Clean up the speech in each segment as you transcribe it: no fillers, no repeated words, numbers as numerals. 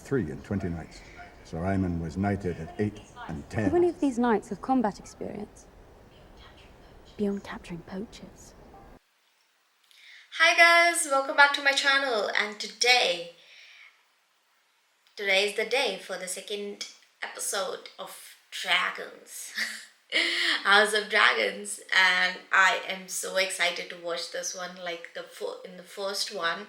3 and 20 nights. Sir Ryman was knighted at 8 and 10. How many of these knights have combat experience? Beyond capturing poachers. Hi guys, welcome back to my channel, and today is the day for the second episode of Dragons. House of Dragons, and I am so excited to watch this one. Like in the first one,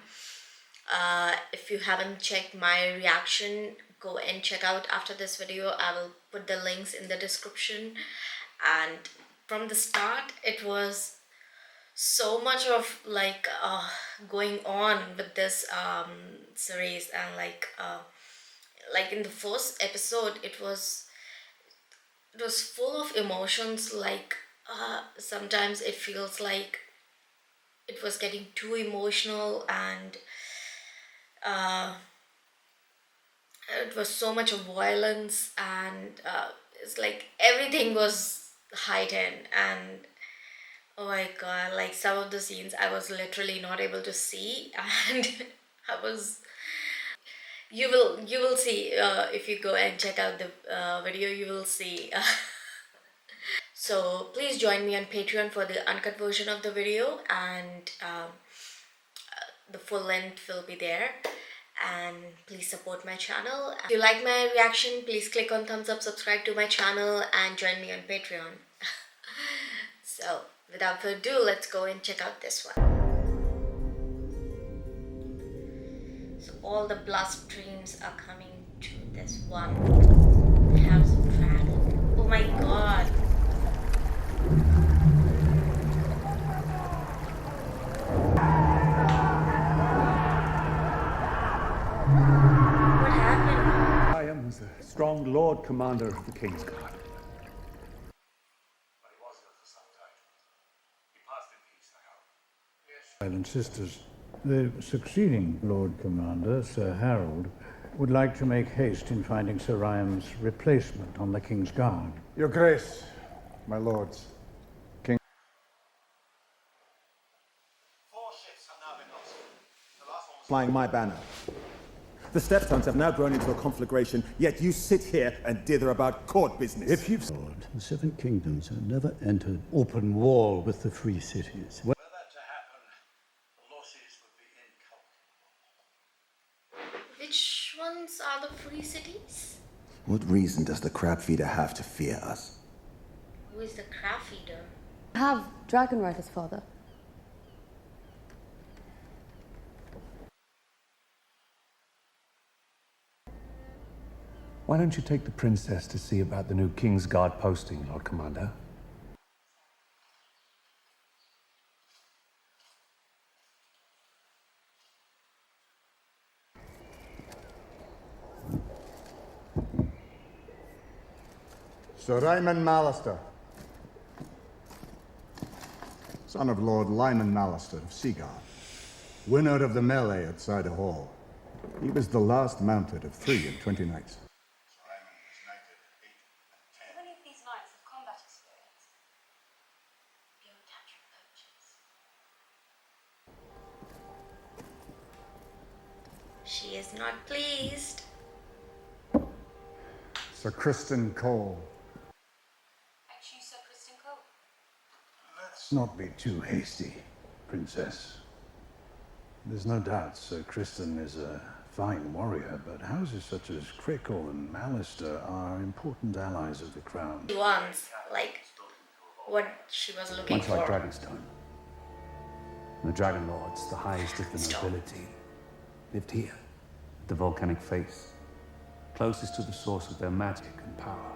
if you haven't checked my reaction, go and check out after this video. I will put the links in the description. And from the start, it was so much of going on with this series, and like in the first episode, it was full of emotions. Sometimes it feels like it was getting too emotional, and it was so much of violence, and it's like everything was heightened. And oh my god, like some of the scenes I was literally not able to see, and you will see, if you go and check out the video, you will see. So please join me on Patreon for the uncut version of the video, and the full length will be there. And please support my channel. If you like my reaction, please click on thumbs up, subscribe to my channel, and join me on Patreon. So without further ado, let's go and check out this one. So all the bloodstreams are coming to this one House of Dragon. Oh my god. What happened? I am the strong Lord Commander of the King's Guard. But he was ill for some time. He passed in peace, I hope. Silent Sisters. The succeeding Lord Commander, Sir Harold, would like to make haste in finding Sir Ryan's replacement on the King's Guard. Your Grace, my lords. King. 4 ships have now been lost. The last one was Flying my banner. The Stepstones have now grown into a conflagration, yet you sit here and dither about court business. If you've Lord, the Seven Kingdoms have never entered open war with the Free Cities. Were that to happen, the losses would be incalculable. Which ones are the free cities? What reason does the crab feeder have to fear us? Who is the crab feeder? Have dragon riders, father. Why don't you take the princess to see about the new King's Guard posting, Lord Commander? Sir Ryman Mallister, son of Lord Lyman Mallister of Seaguard, winner of the melee at Cider Hall. He was the last mounted of 3 and 20 nights. Sir Ryman was knighted at 8 and 10. How many of these knights have combat experience? Beyond capturing poachers. She is not pleased. Sir Kristen Cole. I choose Sir Kristen Cole. Let's not be too hasty, Princess. There's no doubt Sir Kristen is a fine warrior, but houses such as Crickle and Mallister are important allies of the crown. She wants, like, what she was looking Much for. like Dragonstone. The Dragon Lords, the highest of the nobility, lived here, the volcanic face, closest to the source of their magic and power.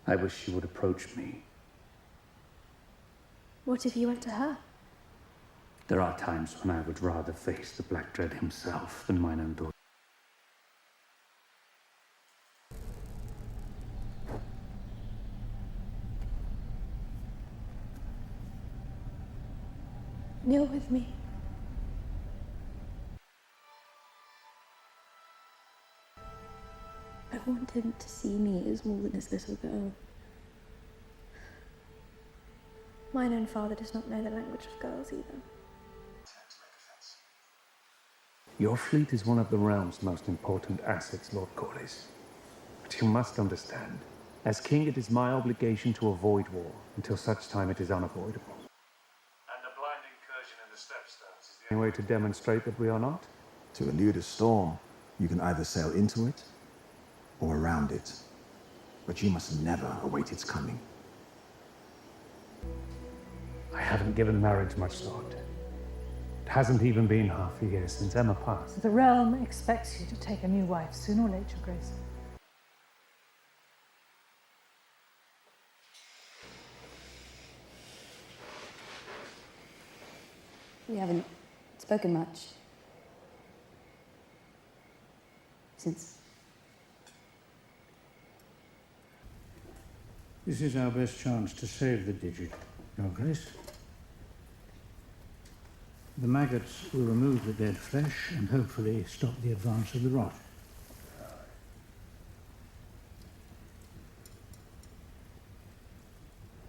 I wish she would approach me. What if you went to her? There are times when I would rather face the Black Dread himself than mine own daughter. Kneel with me. I want him to see me as more than his little girl. Mine own father does not know the language of girls either. Your fleet is one of the realm's most important assets, Lord Corlys. But you must understand, as king, it is my obligation to avoid war until such time it is unavoidable. And a blind incursion in the Stepstones is the Any way to demonstrate that we are not? To elude a storm, you can either sail into it or around it. But you must never await its coming. I haven't given marriage much thought. It hasn't even been half a year since Emma passed. The realm expects you to take a new wife sooner or later, Your Grace. We haven't spoken much since. This is our best chance to save the digit, Your Grace. The maggots will remove the dead flesh and hopefully stop the advance of the rot.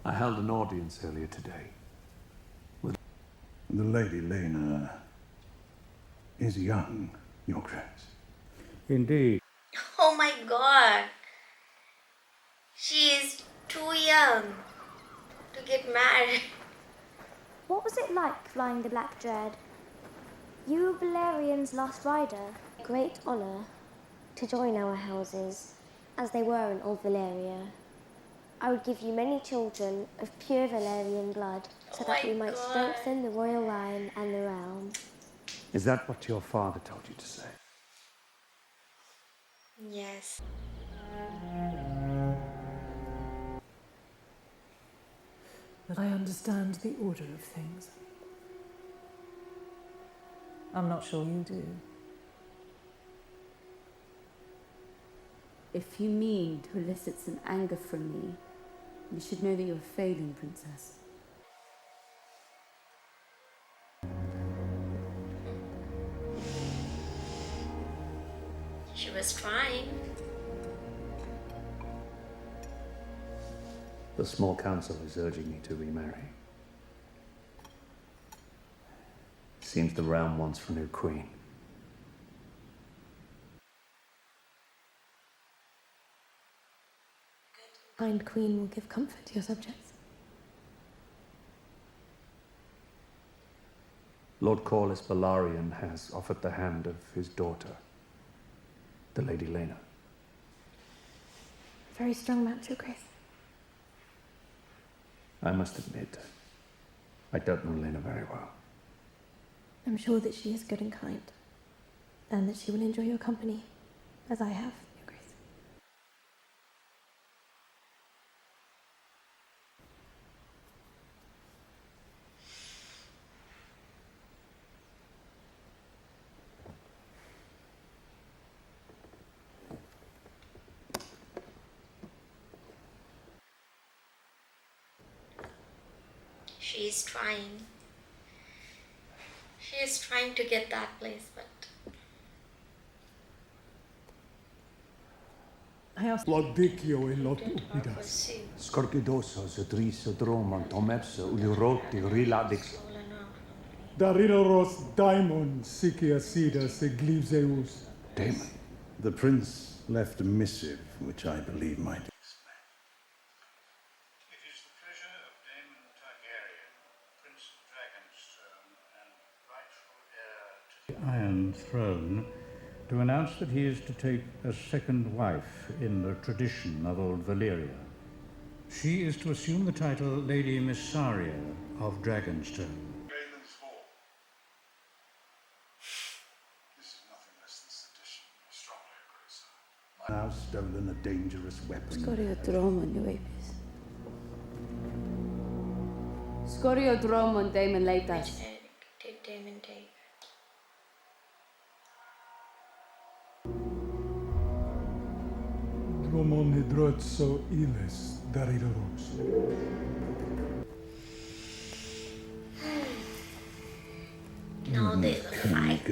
I held an audience earlier today. The Lady Lena is young, Your Grace. Indeed. Oh my god. She is too young to get married. What was it like flying the Black Dread? You were Valerian's last rider. Great honour to join our houses, as they were in Old Valeria. I would give you many children of pure Valerian blood, so that we might strengthen the royal line and the realm. Is that what your father told you to say? Yes. But I understand the order of things. I'm not sure you do. If you mean to elicit some anger from me, you should know that you're failing, Princess. She was trying. The small council is urging me to remarry. Seems the realm wants for a new queen. Kind queen will give comfort to your subjects. Lord Corlys Balarian has offered the hand of his daughter, the Lady Lena. Very strong match, Your Grace. I must admit, I don't know Lena very well. I'm sure that she is good and kind, and that she will enjoy your company, as I have, Your Grace. She is trying. She is trying to get that place, but I asked Lodicchio e lot didn't upidas. pursue. Scorpidoso, Zedris, Dromon, Tomepso, Uliroti, Riladix. Stolen off. Dariloros daimon sicia sidas eglipseus. Damon. The prince left a missive, which I believe might explain. It is the pleasure of Daemon Targaryen, Prince of Dragonstone, and rightful heir to The Iron Throne, to announce that he is to take a second wife in the tradition of Old Valyria. She is to assume the title Lady Missaria of Dragonstone. Daemon's Hall. This is nothing less than sedition. I strongly agree, sir. Now stolen a dangerous weapon. Skoriodromon, Your Apis. Skoriodromon, Daemon Leitas. Which egg did Daemon take? Dromon hidrotso iles dariloros. Now they will fight.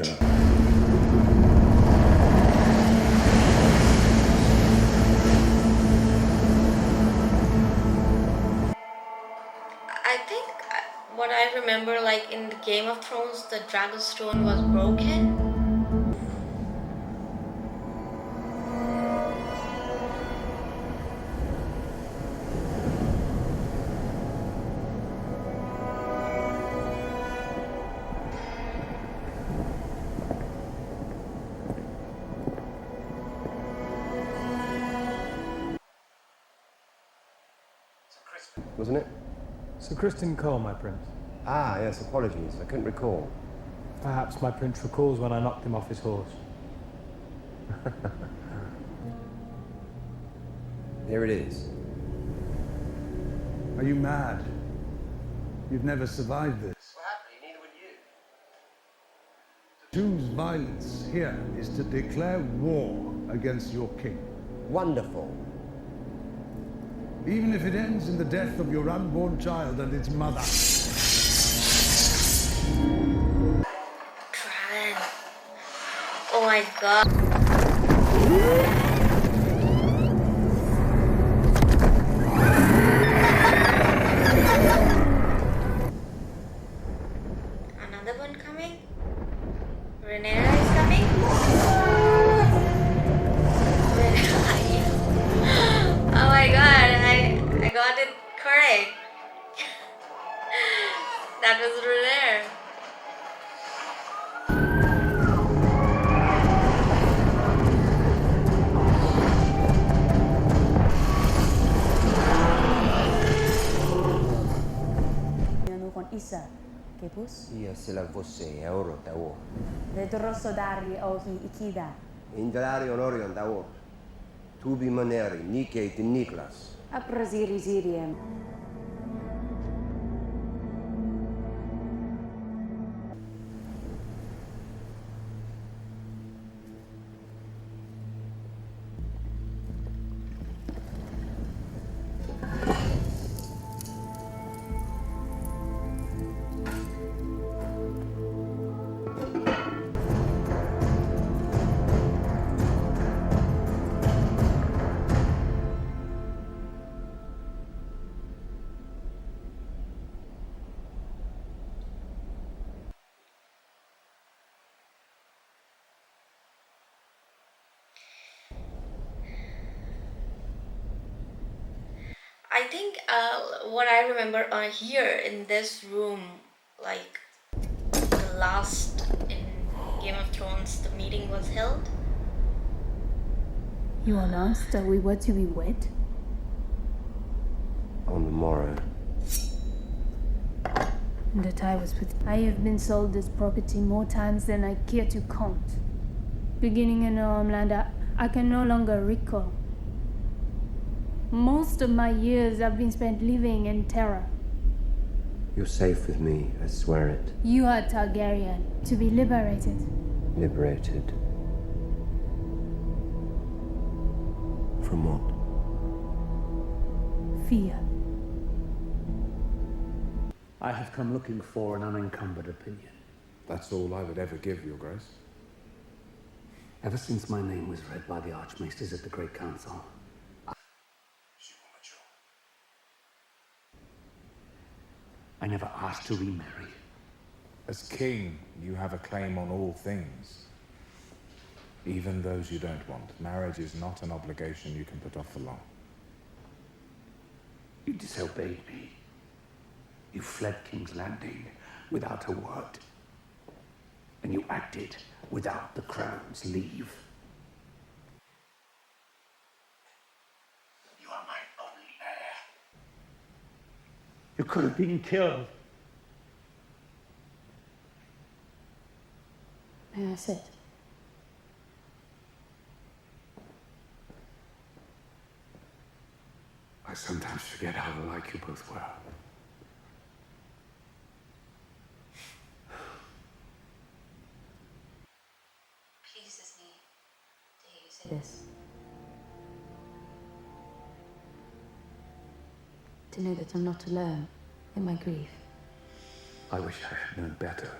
remember, like in the Game of Thrones, the Dragonstone was broken. Wasn't it? Sir Kristen Cole, my prince. Ah, yes, apologies. I couldn't recall. Perhaps my prince recalls when I knocked him off his horse. Here it is. Are you mad? You've never survived this. Well, happily, neither would you. To choose violence here is to declare war against your king. Wonderful. Even if it ends in the death of your unborn child and its mother. Dragon. Oh my god. Another one coming? Renera is coming? Where are you? Oh my god, I got it correct. That was Renera. Con Isa, che pus? Io se la fosse euro da uomo. Vedrosso dari ohi ikida. Indalari onorion da uomo. Tubi moneri, Nike de Niklas. Aprasiri ziriem. I think what I remember here in this room, like the last in Game of Thrones, the meeting was held. You announced that we were to be wed? On the morrow. And that I was with. I have been sold as property more times than I care to count. Beginning in a homeland I can no longer recall. Most of my years have been spent living in terror. You're safe with me, I swear it. You are Targaryen, to be liberated. Liberated. From what? Fear. I have come looking for an unencumbered opinion. That's all I would ever give, Your Grace. Ever since my name was read by the Archmaesters at the Great Council, I never asked to remarry. As king, you have a claim on all things. Even those you don't want. Marriage is not an obligation you can put off for long. You disobeyed me. You fled King's Landing without a word. And you acted without the crown's leave. You are my only heir. You could have been killed. May I sit? I sometimes forget how alike you both were. Pleases me to hear you say This. To know that I'm not alone in my grief. I wish I had known better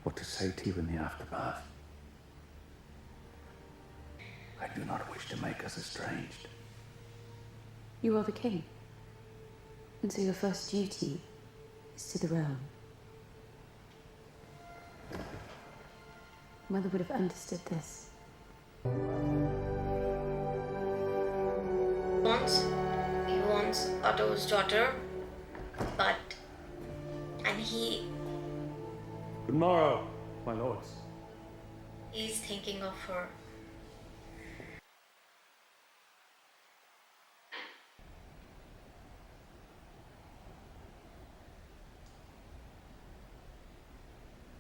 what to say to you in the aftermath. I do not wish to make us estranged. You are the king. And so your first duty is to the realm. Mother would have understood this. He wants Otto's daughter, and Good morrow, my lords. he's thinking of her.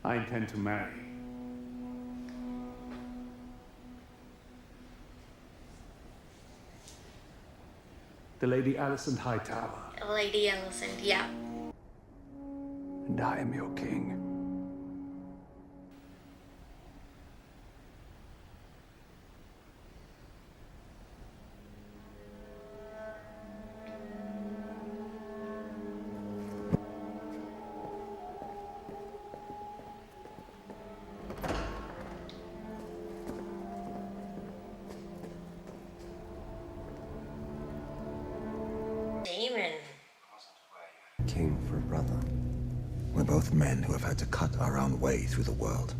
I intend to marry. The Lady Alicent Hightower, Lady Alicent, yeah. and I am your king. Damon. King for a brother. We're both men who have had to cut our own way through the world.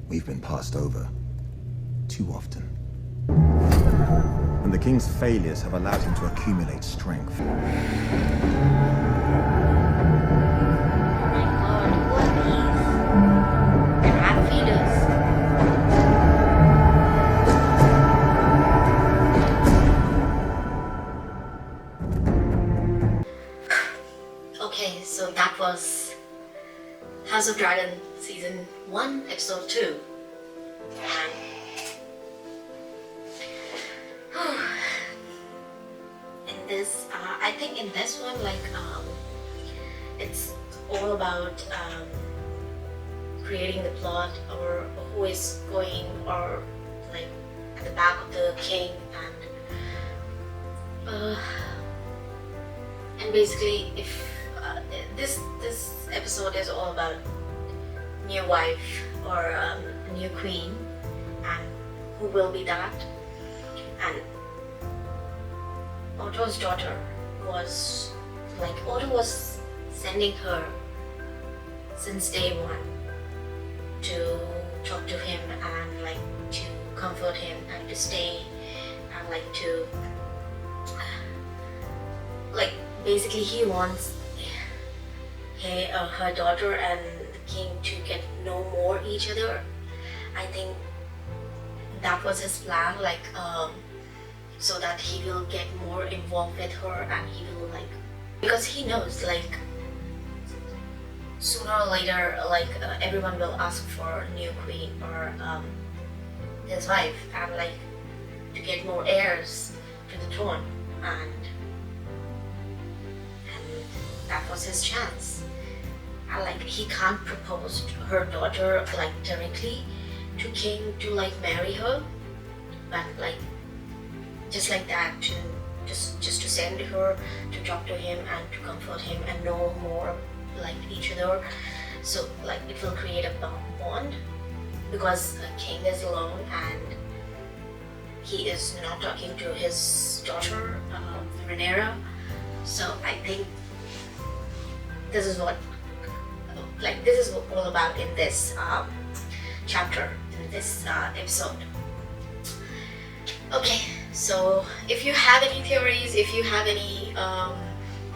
We've been passed over too often. And the king's failures have allowed him to accumulate strength. Okay, so that was House of Dragon Season 1, Episode 2. And in this, I think in this one, it's all about creating the plot, or who is going, or like at the back of the king, and basically, if this episode is all about new wife or new queen, and who will be that, and Otto's daughter was Otto was sending her since day one to talk to him and to comfort him and to stay and to basically he wants her daughter and the king to get know more each other. I think that was his plan, so that he will get more involved with her, and he will because he knows sooner or later everyone will ask for a new queen or his wife, and to get more heirs to the throne, and that was his chance. And he can't propose to her daughter directly to king to marry her, but just like that, to just to send her to talk to him and to comfort him and know more each other, so it will create a bond, because a king is alone and he is not talking to his daughter Rhaenyra. So I think this is what this is all about in this chapter, in this episode. Okay, so if you have any theories, if you have any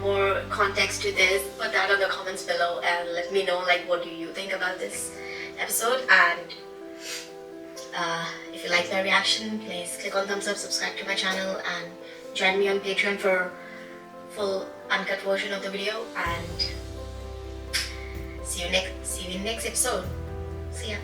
more context to this, put that in the comments below and let me know what do you think about this episode. And if you like my reaction, please click on thumbs up, subscribe to my channel, and join me on Patreon for full uncut version of the video. And see you in next episode. See ya.